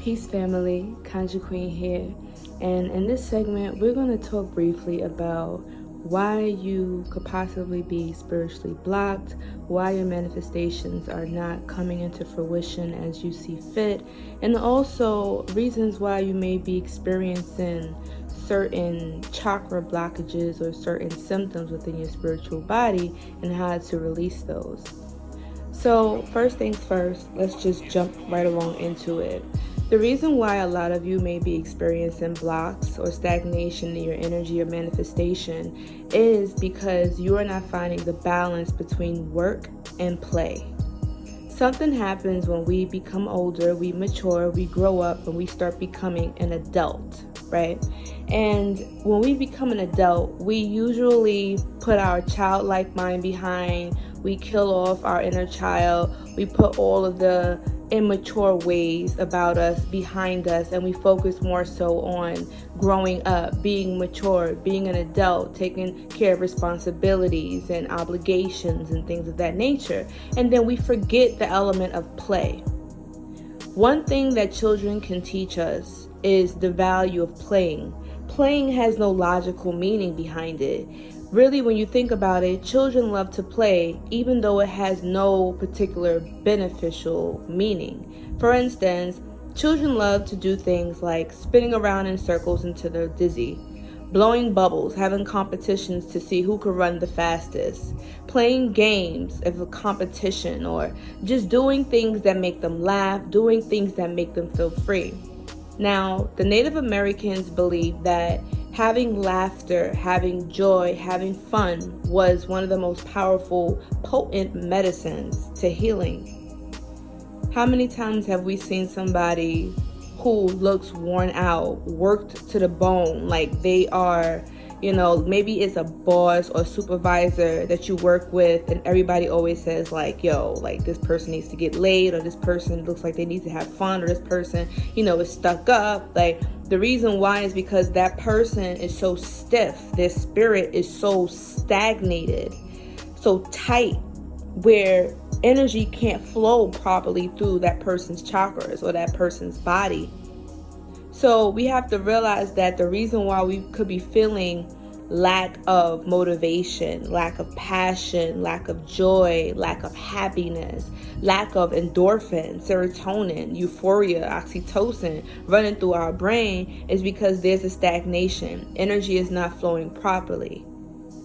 Peace family, Kanji Queen here, and in this segment we're going to talk briefly about why you could possibly be spiritually blocked, why your manifestations are not coming into fruition as you see fit, and also reasons why you may be experiencing certain chakra blockages or certain symptoms within your spiritual body and how to release those. So first things first, let's just jump right along into it. The reason why a lot of you may be experiencing blocks or stagnation in your energy or manifestation is because you are not finding the balance between work and play. Something happens when we become older, we mature, we grow up, and we start becoming an adult, right? And when we become an adult, we usually put our childlike mind behind, we kill off our inner child, we put all of the immature ways about us behind us, and we focus more so on growing up, being mature, being an adult, taking care of responsibilities and obligations and things of that nature. And then we forget the element of play. One thing that children can teach us is the value of playing. Playing has no logical meaning behind it. Really, when you think about it, children love to play even though it has no particular beneficial meaning. For instance, children love to do things like spinning around in circles until they're dizzy, blowing bubbles, having competitions to see who can run the fastest, playing games of a competition, or just doing things that make them laugh, doing things that make them feel free. Now, the Native Americans believed that having laughter, having joy, having fun was one of the most powerful, potent medicines to healing. How many times have we seen somebody who looks worn out, worked to the bone, like they are, maybe it's a boss or supervisor that you work with, and everybody always says like, yo, like this person needs to get laid, or this person looks like they need to have fun, or this person, is stuck up. Like, the reason why is because that person is so stiff, their spirit is so stagnated, so tight, where energy can't flow properly through that person's chakras or that person's body. So we have to realize that the reason why we could be feeling lack of motivation, lack of passion, lack of joy, lack of happiness, lack of endorphin, serotonin, euphoria, oxytocin running through our brain is because there's a stagnation. Energy is not flowing properly.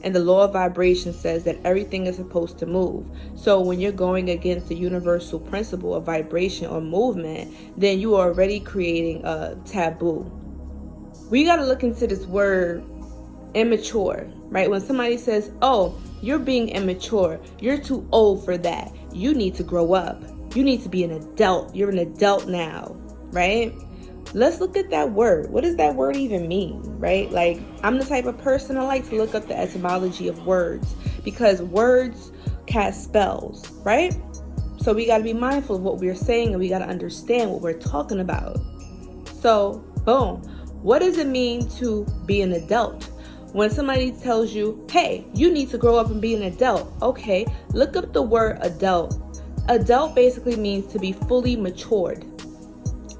And the law of vibration says that everything is supposed to move. So when you're going against the universal principle of vibration or movement, then you are already creating a taboo. We got to look into this word immature, right? When somebody says, oh, you're being immature, you're too old for that, you need to grow up, you need to be an adult, you're an adult now, right? Let's look at that word. What does that word even mean, right? Like, I'm the type of person I like to look up the etymology of words, because words cast spells, right? So we got to be mindful of what we're saying, and we got to understand what we're talking about. So, boom. What does it mean to be an adult? When somebody tells you, hey, you need to grow up and be an adult. Okay, look up the word adult. Adult basically means to be fully matured.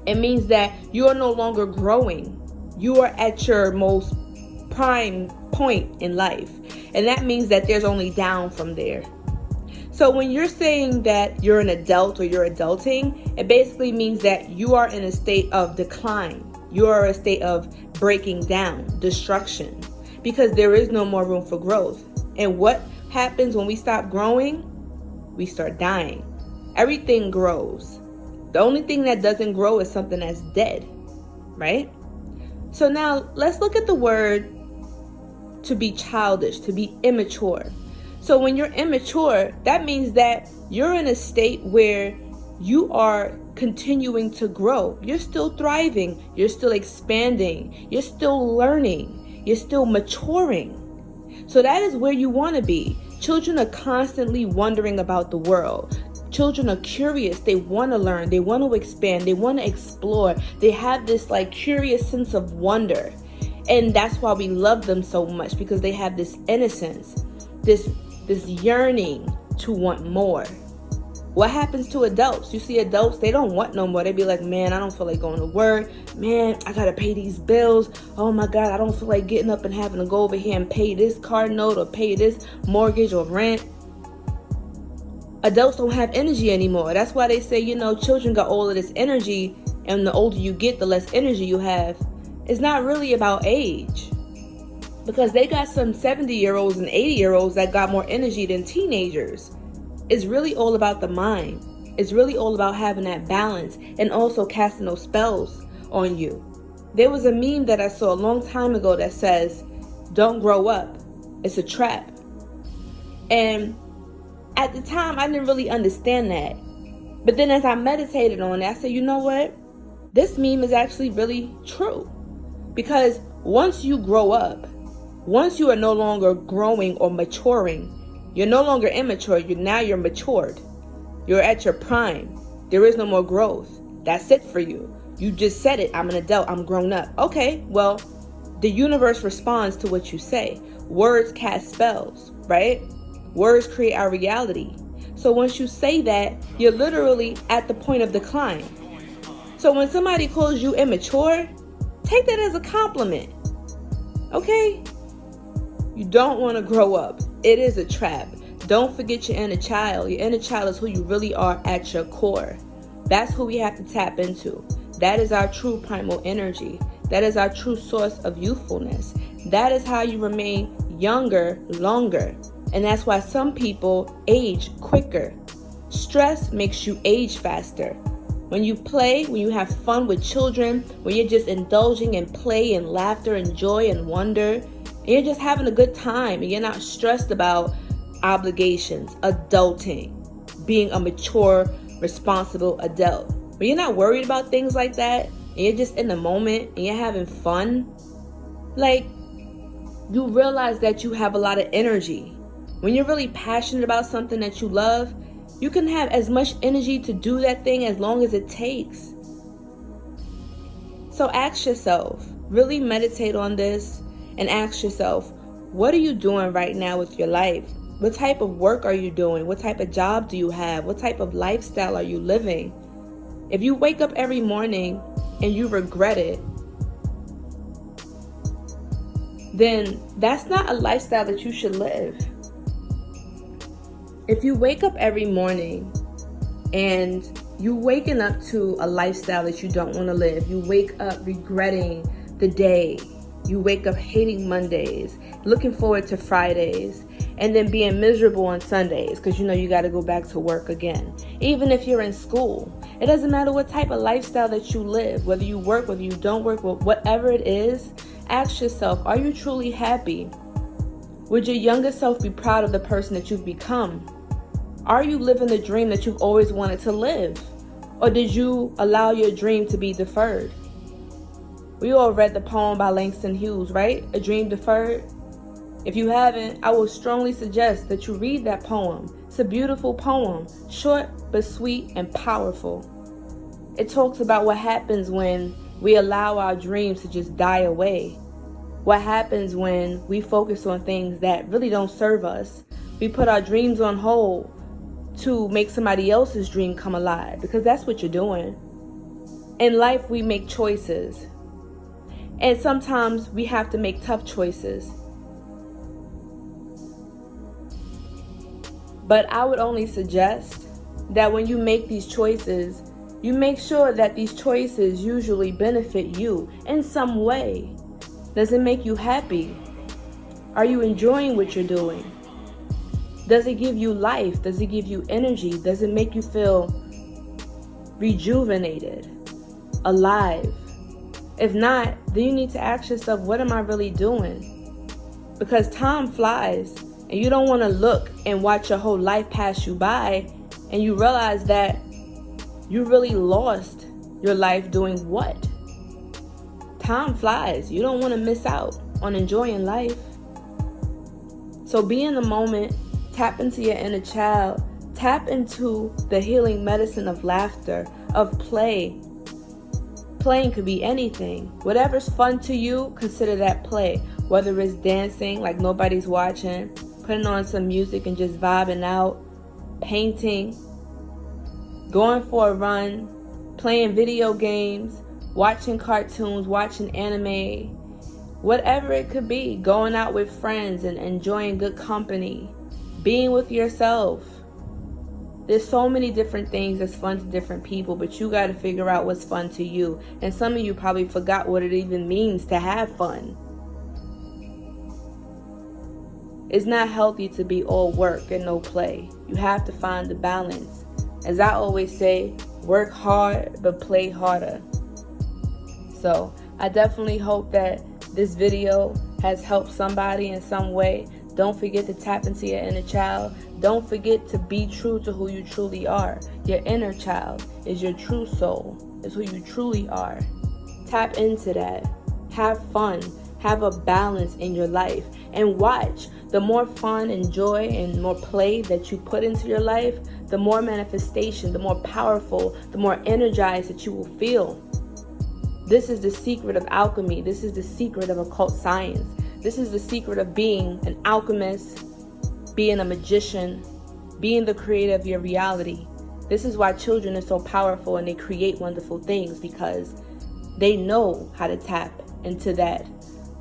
It means that you are no longer growing. You are at your most prime point in life. And that means that there's only down from there. So when you're saying that you're an adult or you're adulting, it basically means that you are in a state of decline. You are in a state of breaking down, destruction, because there is no more room for growth. And what happens when we stop growing? We start dying. Everything grows. The only thing that doesn't grow is something that's dead, right? So now let's look at the word to be childish, to be immature. So when you're immature, that means that you're in a state where you are continuing to grow. You're still thriving. You're still expanding. You're still learning. You're still maturing. So that is where you want to be. Children are constantly wondering about the world. Children are curious. They want to learn. They want to expand. They want to explore. They have this curious sense of wonder. And that's why we love them so much, because they have this innocence, this yearning to want more. What happens to adults? You see adults, they don't want no more. They be like, man, I don't feel like going to work. Man, I got to pay these bills. Oh my God, I don't feel like getting up and having to go over here and pay this car note or pay this mortgage or rent. Adults don't have energy anymore. That's why they say, children got all of this energy, and the older you get, the less energy you have. It's not really about age, because they got some 70-year-olds and 80-year-olds that got more energy than teenagers. It's really all about the mind. It's really all about having that balance and also casting those spells on you. There was a meme that I saw a long time ago that says, don't grow up. It's a trap. And at the time, I didn't really understand that. But then as I meditated on it, I said, you know what? This meme is actually really true. Because once you grow up, once you are no longer growing or maturing, you're no longer immature. You're matured. You're at your prime. There is no more growth. That's it for you. You just said it. I'm an adult. I'm grown up. Okay, well, the universe responds to what you say. Words cast spells, right? Words create our reality. So once you say that, you're literally at the point of decline. So when somebody calls you immature, take that as a compliment. Okay? You don't want to grow up. It is a trap. Don't forget your inner child. Your inner child is who you really are at your core. That's who we have to tap into. That is our true primal energy. That is our true source of youthfulness. That is how you remain younger longer. And that's why some people age quicker. Stress makes you age faster. When you play, when you have fun with children, when you're just indulging in play and laughter and joy and wonder, and you're just having a good time and you're not stressed about obligations, adulting, being a mature, responsible adult. When you're not worried about things like that and you're just in the moment and you're having fun, like, you realize that you have a lot of energy. When you're really passionate about something that you love, you can have as much energy to do that thing as long as it takes. So ask yourself, really meditate on this and ask yourself, what are you doing right now with your life? What type of work are you doing? What type of job do you have? What type of lifestyle are you living? If you wake up every morning and you regret it, then that's not a lifestyle that you should live. If you wake up every morning and you waking up to a lifestyle that you don't want to live, you wake up regretting the day, you wake up hating Mondays, looking forward to Fridays, and then being miserable on Sundays because you got to go back to work again. Even if you're in school, it doesn't matter what type of lifestyle that you live, whether you work, whether you don't work, whatever it is, ask yourself, are you truly happy? Would your younger self be proud of the person that you've become? Are you living the dream that you've always wanted to live? Or did you allow your dream to be deferred? We all read the poem by Langston Hughes, right? A Dream Deferred. If you haven't, I will strongly suggest that you read that poem. It's a beautiful poem, short but sweet and powerful. It talks about what happens when we allow our dreams to just die away. What happens when we focus on things that really don't serve us. We put our dreams on hold to make somebody else's dream come alive, because that's what you're doing. In life, we make choices. And sometimes we have to make tough choices. But I would only suggest that when you make these choices, you make sure that these choices usually benefit you in some way. Does it make you happy? Are you enjoying what you're doing? Does it give you life? Does it give you energy? Does it make you feel rejuvenated, alive? If not, then you need to ask yourself, what am I really doing? Because time flies, and you don't want to look and watch your whole life pass you by, and you realize that you really lost your life doing what? Time flies. You don't want to miss out on enjoying life. So be in the moment, tap into your inner child, tap into the healing medicine of laughter, of play. Playing could be anything. Whatever's fun to you, consider that play. Whether it's dancing like nobody's watching, putting on some music and just vibing out, painting, going for a run, playing video games, watching cartoons, watching anime, whatever it could be, going out with friends and enjoying good company, being with yourself. There's so many different things that's fun to different people, but you got to figure out what's fun to you. And some of you probably forgot what it even means to have fun. It's not healthy to be all work and no play. You have to find the balance. As I always say, work hard, but play harder. So I definitely hope that this video has helped somebody in some way. Don't forget to tap into your inner child. Don't forget to be true to who you truly are. Your inner child is your true soul, is who you truly are. Tap into that. Have fun. Have a balance in your life. And watch. The more fun and joy and more play that you put into your life, the more manifestation, the more powerful, the more energized that you will feel. This is the secret of alchemy. This is the secret of occult science. This is the secret of being an alchemist, being a magician, being the creator of your reality. This is why children are so powerful and they create wonderful things, because they know how to tap into that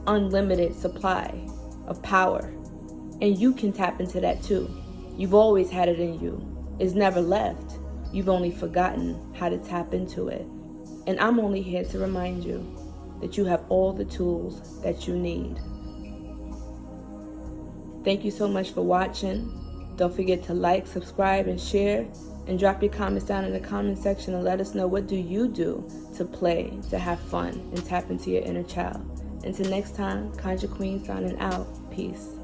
unlimited supply of power. And you can tap into that too. You've always had it in you. It's never left. You've only forgotten how to tap into it. And I'm only here to remind you that you have all the tools that you need. Thank you so much for watching. Don't forget to like, subscribe, and share. And drop your comments down in the comment section and let us know, what do you do to play, to have fun, and tap into your inner child. Until next time, Conjure Queen signing out. Peace.